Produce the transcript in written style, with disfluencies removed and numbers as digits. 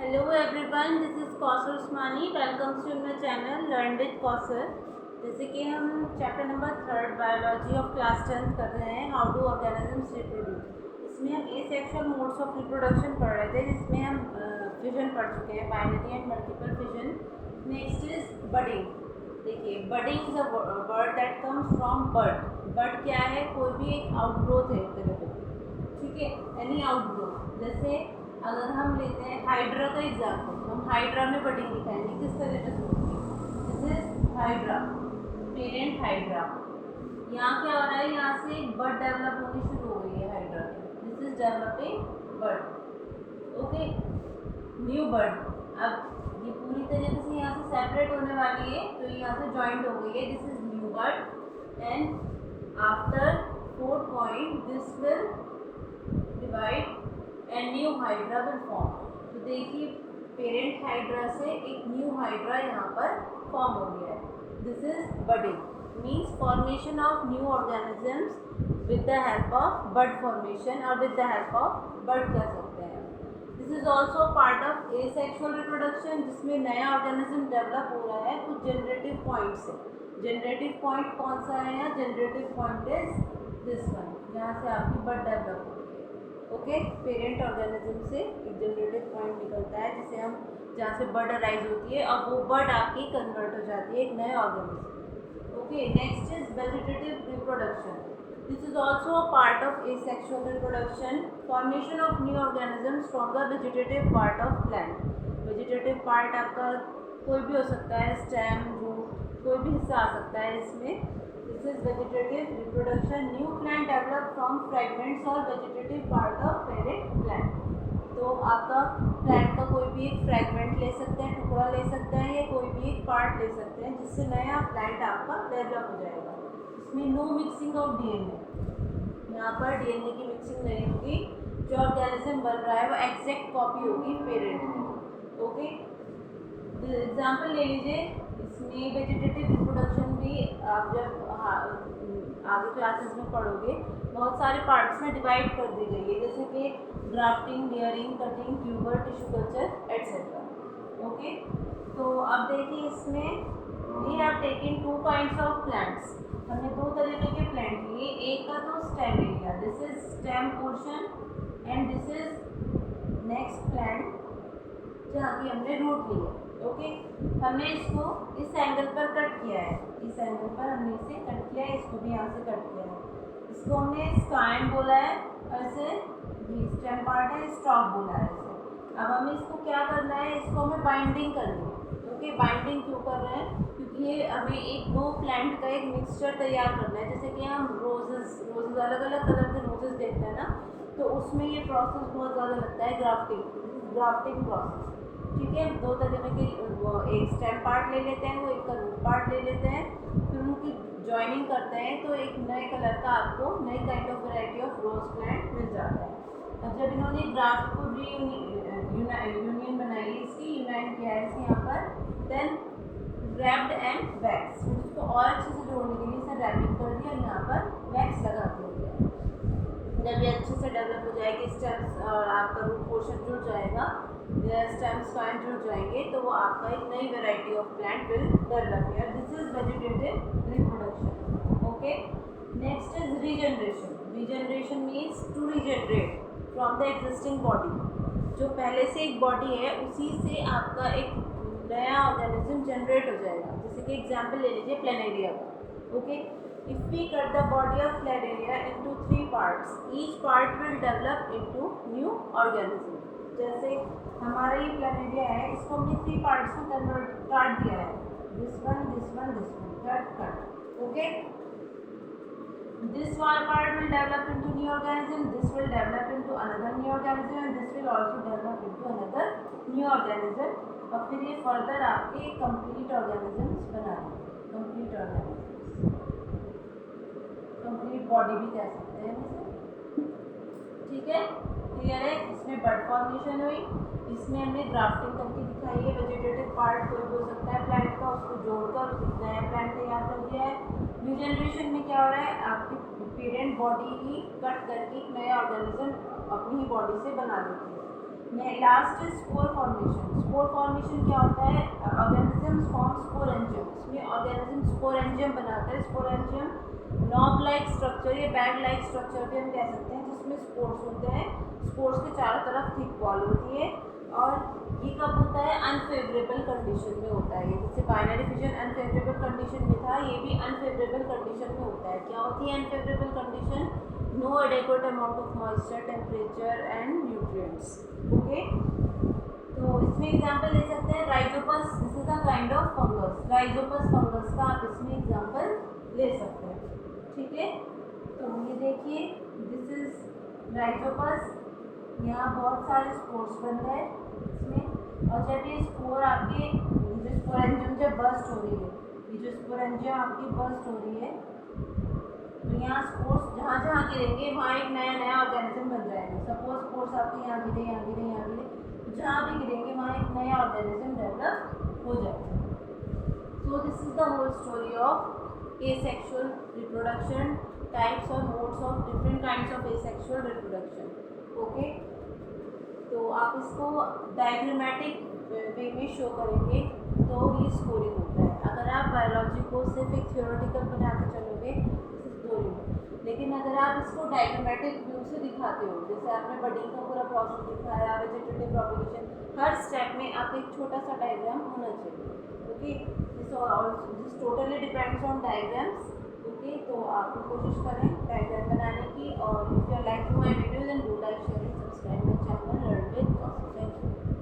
Hello everyone, this is Kausar Usmani. Welcome to my channel Learn with Kausar. जैसे कि हम chapter number 3 biology of class 10 कर रहे हैं, हाउ डू ऑर्गेनिजम्स रिप्रोड्यूस। इसमें हम एसेक्सुअल मोड्स ऑफ रिप्रोडक्शन पढ़ रहे थे, जिसमें हम फिजन पढ़ चुके हैं, binary and multiple fission. Next is budding. देखिए, budding is a word that comes from bud. Bud क्या है? कोई भी एक आउटग्रोथ है तरह का, ठीक है, एनी आउटग्रोथ। जैसे अगर हम लेते हैं हाइड्रा का एग्जाम्पल, तो हम हाइड्रा में बडिंग दिखाएंगे किस तरह से होती है। This is hydra, parent hydra. यहाँ क्या हो रहा है? यहाँ से एक बड डेवलप होनी शुरू हो गई है हाइड्रा में। This is developing bud, okay, new bud. अब ये पूरी तरीके से यहाँ से सेपरेट होने वाली है, तो यहाँ से ज्वाइंट हो गई है। This is new bud and after 4 point this will divide and new hydra will form. तो देखिए, पेरेंट हाइड्रा से एक न्यू हाइड्रा यहाँ पर फॉर्म हो गया है। This is budding, means formation of new organisms with the help of bud formation, और with the help of bud कह सकते हैं। This is also part of asexual reproduction, जिसमें नया ऑर्गेनिज्म डेवलप हो रहा है कुछ जनरेटिव पॉइंट से। जनरेटिव पॉइंट कौन सा है? यहाँ generative point is this one, जहाँ से आपकी बड डेवलप हो। ओके, पेरेंट ऑर्गेनिज्म से एक जनरेटिव पॉइंट निकलता है, जिसे हम जहाँ से बर्ड अराइज होती है, और वो बर्ड आपकी कन्वर्ट हो जाती है एक नए organism. Okay, next is vegetative reproduction. This is also a part of asexual reproduction, formation of new organisms from the vegetative part of plant. Vegetative part आपका कोई भी हो सकता है, स्टेम, रूट, कोई भी हिस्सा आ सकता है इसमें। This is vegetative reproduction. New plant develop from fragments or vegetative part of parent plant. तो आपका प्लांट का कोई भी एक फ्रैगमेंट ले सकते हैं, टुकड़ा ले सकते हैं, या कोई भी एक पार्ट ले सकते हैं, जिससे नया प्लांट आपका डेवलप हो जाएगा। इसमें नो मिक्सिंग ऑफ डीएनए, यहाँ पर डीएनए की मिक्सिंग नहीं होगी। जो ऑर्गेनिज्म बन रहा है वो एग्जैक्ट कॉपी होगी पेरेंट की। ओके, एग्जाम्पल ले लीजिए। इसमें वेजिटेटिव रिप्रोडक्शन भी आप जब आगे क्लासेस में पढ़ोगे, बहुत सारे पार्ट्स में डिवाइड कर दी गई है, जैसे कि grafting, layering, cutting, tuber, tissue culture etcetera. Okay, तो अब देखिए, इसमें we have taken 2 kinds of plants. हमने 2 तरीके के प्लांट लिए। एक का तो stem area, this is stem portion, and this is next plant जहाँ की हमने रूट ली है। ओके, हमने इसको इस एंगल पर कट किया है, इस एंगल पर हमने इसे कट किया है, इसको भी यहाँ से कट किया है। इसको हमने स्काइन बोला है, ऐसे ये स्टेम पार्ट है, स्टॉक बोला है ऐसे। अब हमें इसको क्या करना है? इसको हमें बाइंडिंग करनी है। ओके, बाइंडिंग क्यों कर रहे हैं? क्योंकि ये हमें एक 2 प्लांट का एक मिक्सचर तैयार करना है। जैसे कि हम रोजेज अलग अलग कलर के रोजेज देखते हैं ना, तो उसमें ये प्रोसेस बहुत ज़्यादा लगता है, ग्राफ्टिंग प्रोसेस। ठीक है, 2 तरीके के, एक स्टेम पार्ट ले लेते हैं, वो एक का रूट पार्ट ले लेते हैं, फिर उनकी जॉइनिंग करते हैं, तो एक नए कलर का आपको नई kind of variety of rose plant मिल जाता है। अब जब इन्होंने ग्राफ्ट को यूनियन बनाई, इसकी यूनाइन किया है इसे यहाँ पर, देन रैप्ड एंड वैक्स, फिर उसको और अच्छे से जोड़ने के लिए इसे रैपिंग कर दिया, यहाँ पर वैक्स लगा दिया। जब ये अच्छे से डेवलप हो जाएगी, स्टेम्स और आपका रूट पोर्शन जुड़ जाएगा, स्टेम्स पॉइंट जुड़ जाएंगे, तो वो आपका एक नई variety of plant will develop here. This is vegetative reproduction. Okay, next is regeneration. Regeneration means to regenerate from the existing body. जो पहले से एक बॉडी है, उसी से आपका एक नया ऑर्गेनिज्म जनरेट हो जाएगा। जैसे कि एग्जाम्पल ले लीजिए प्लेनेरिया का। Okay, if we cut the body of planaria into 3 parts, each part will develop into new organism. जैसे हमारा ये प्लेनेरिया है, इसको हमने 3 पार्ट्स में काट दिया है, this one, this one, this one, cut. Okay, this one part will develop into new organism, this will develop into another new organism, and this will also develop into another new organism, और फिर ये further आपके complete organisms बनाएंगे। Complete organisms, complete body भी कह सकते हैं इसे। ठीक है, क्लियर है? इसमें बड फॉर्मेशन हुई, इसमें हमने ग्राफ्टिंग करके दिखाई है। वेजिटेटिव पार्ट कोई भी हो सकता है प्लांट का, उसको जोड़कर नया प्लांट तैयार कर दिया है। रीजनरेशन में क्या हो रहा है? आपकी पेरेंट बॉडी ही कट करके एक नया ऑर्गेनिज्म अपनी ही बॉडी से बना देती है। Last is spore formation. Spore formation क्या होता है? Organisms form sporangium. इसमें ऑर्गेनिज्म स्पोरेंजियम बनाता है। स्पोरेंजियम नॉब लाइक स्ट्रक्चर या बैग लाइक स्ट्रक्चर भी हम कह सकते हैं, जिसमें स्पोर्स होते हैं। स्पोर्स के चारों तरफ थिक वॉल होती है और ये कब होता है? अनफेवरेबल कंडीशन में होता है। जैसे बाइनरी फिजन अनफेवरेबल कंडीशन में था, ये भी अनफेवरेबल कंडीशन में होता है। क्या होती है unfavourable condition? No adequate amount of moisture, temperature and nutrients. Okay, तो इसमें एग्जांपल ले सकते हैं Rhizopus. This is a kind of fungus. Rhizopus fungus का आप इसमें एग्जांपल ले सकते हैं। ठीक है, तो ये देखिए, दिस इज राइजोपस। यहाँ बहुत सारे स्पोर्स बन गए इसमें, और जब ये स्पोर आपके जो स्पोरेंजियम जब बर्स्ट हो रही है, ये जो स्पोरेंजियम आपकी बर्स्ट हो रही है, तो यहाँ स्पोर्स जहाँ जहाँ गिरेंगे वहाँ एक नया नया ऑर्गेनिज्म बन जाएगा। सपोज स्पोर्स आपके यहाँ गिरे, यहाँ गिरे, यहाँ गिरे, तो जहाँ भी गिरेंगे वहाँ एक नया ऑर्गेनिज्म डेवलप हो जाएगा। So this is the whole story of asexual reproduction, types और modes of different kinds of asexual reproduction. Okay, तो आप इसको डायग्रामेटिक वे में शो करेंगे तो ही स्कोरिंग होता है। अगर आप बायोलॉजी को सिर्फ एक थ्योरेटिकल बना के चलोगे, बोरिंग। लेकिन अगर आप इसको डायग्रामेटिक व्यू से दिखाते हो, जैसे आपने बडिंग का पूरा प्रोसेस दिखाया, वेजिटेटिव प्रोपगेशन, हर स्टेप में आप एक छोटा सा डायग्राम होना चाहिए। Okay, this totally depends on diagrams. Okay, तो आप कोशिश करें डायग्राम बनाने की। और if you like my videos and do like share and subscribe my channel learn with Kausar. Thank you.